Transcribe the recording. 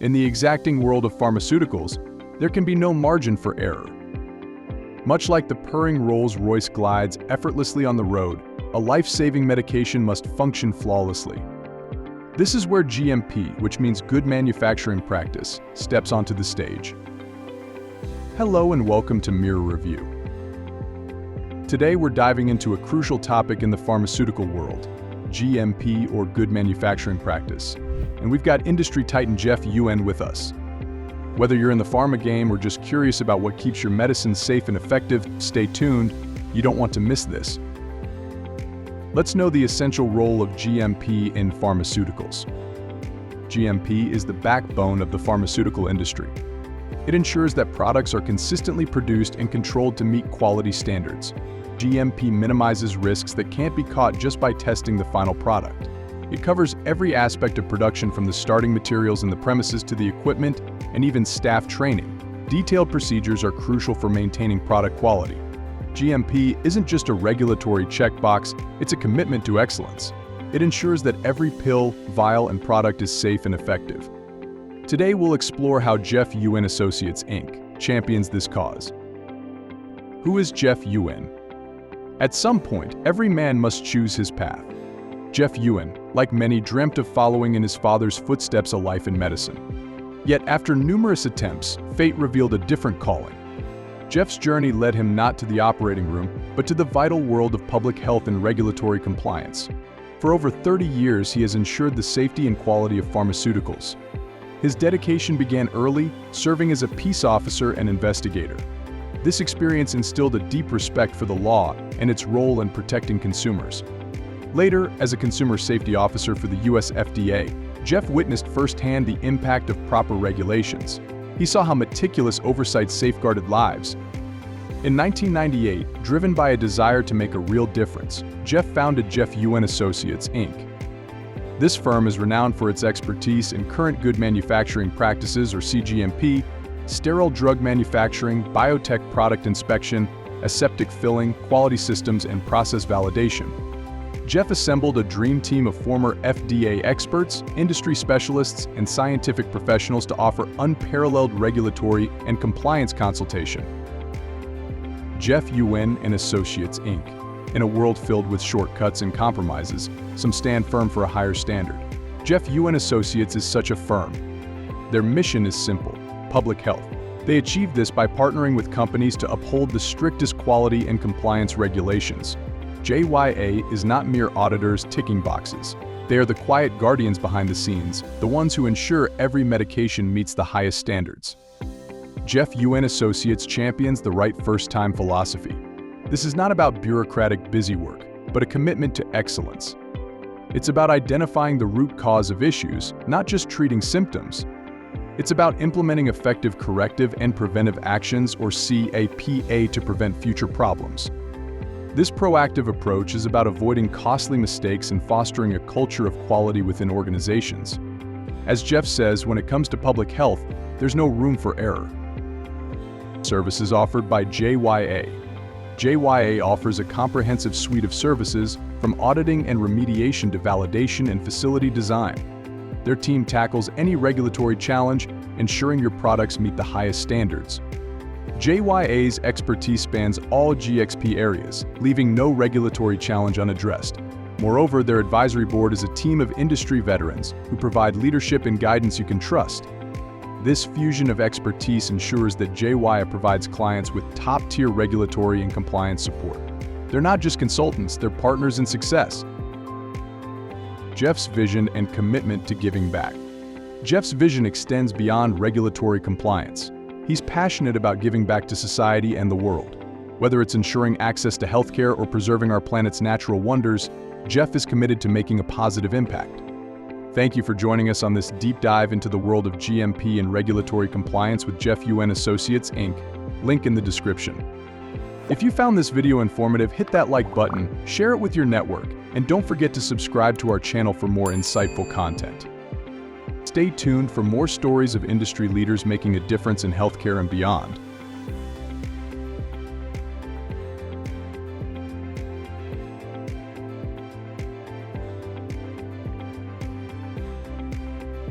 In the exacting world of pharmaceuticals, there can be no margin for error. Much like the purring Rolls-Royce glides effortlessly on the road, a life-saving medication must function flawlessly. This is where GMP, which means good manufacturing practice, steps onto the stage. Hello and welcome to Mirror Review. Today we're diving into a crucial topic in the pharmaceutical world, GMP or good manufacturing practice. And we've got industry titan Jeff Yuen with us. Whether you're in the pharma game or just curious about what keeps your medicine safe and effective, stay tuned. You don't want to miss this. Let's know the essential role of GMP in pharmaceuticals. GMP is the backbone of the pharmaceutical industry. It ensures that products are consistently produced and controlled to meet quality standards. GMP minimizes risks that can't be caught just by testing the final product. It covers every aspect of production from the starting materials in the premises to the equipment and even staff training. Detailed procedures are crucial for maintaining product quality. GMP isn't just a regulatory checkbox, it's a commitment to excellence. It ensures that every pill, vial, and product is safe and effective. Today we'll explore how Jeff Yuen Associates, Inc. champions this cause. Who is Jeff Yuen? At some point, every man must choose his path. Jeff Yuen, like many, dreamt of following in his father's footsteps a life in medicine. Yet after numerous attempts, fate revealed a different calling. Jeff's journey led him not to the operating room, but to the vital world of public health and regulatory compliance. For over 30 years, he has ensured the safety and quality of pharmaceuticals. His dedication began early, serving as a peace officer and investigator. This experience instilled a deep respect for the law and its role in protecting consumers. Later, as a consumer safety officer for the US FDA, Jeff witnessed firsthand the impact of proper regulations. He saw how meticulous oversight safeguarded lives. In 1998, driven by a desire to make a real difference, Jeff founded Jeff Yuen Associates, Inc. This firm is renowned for its expertise in current good manufacturing practices, or CGMP, sterile drug manufacturing, biotech product inspection, aseptic filling, quality systems, and process validation. Jeff assembled a dream team of former FDA experts, industry specialists, and scientific professionals to offer unparalleled regulatory and compliance consultation. Jeff Yuen Associates, Inc. In a world filled with shortcuts and compromises, some stand firm for a higher standard. Jeff Yuen Associates is such a firm. Their mission is simple: public health. They achieve this by partnering with companies to uphold the strictest quality and compliance regulations. JYA is not mere auditors ticking boxes. They are the quiet guardians behind the scenes, the ones who ensure every medication meets the highest standards. Jeff Yuen Associates champions the right first-time philosophy. This is not about bureaucratic busywork, but a commitment to excellence. It's about identifying the root cause of issues, not just treating symptoms. It's about implementing effective corrective and preventive actions, or CAPA, to prevent future problems. This proactive approach is about avoiding costly mistakes and fostering a culture of quality within organizations. As Jeff says, when it comes to public health, there's no room for error. Services offered by JYA. JYA offers a comprehensive suite of services, from auditing and remediation to validation and facility design. Their team tackles any regulatory challenge, ensuring your products meet the highest standards. JYA's expertise spans all GXP areas, leaving no regulatory challenge unaddressed. Moreover, their advisory board is a team of industry veterans who provide leadership and guidance you can trust. This fusion of expertise ensures that JYA provides clients with top-tier regulatory and compliance support. They're not just consultants, they're partners in success. Jeff's vision and commitment to giving back. Jeff's vision extends beyond regulatory compliance. He's passionate about giving back to society and the world. Whether it's ensuring access to healthcare or preserving our planet's natural wonders, Jeff is committed to making a positive impact. Thank you for joining us on this deep dive into the world of GMP and regulatory compliance with Jeff Yuen Associates, Inc. Link in the description. If you found this video informative, hit that like button, share it with your network, and don't forget to subscribe to our channel for more insightful content. Stay tuned for more stories of industry leaders making a difference in healthcare and beyond.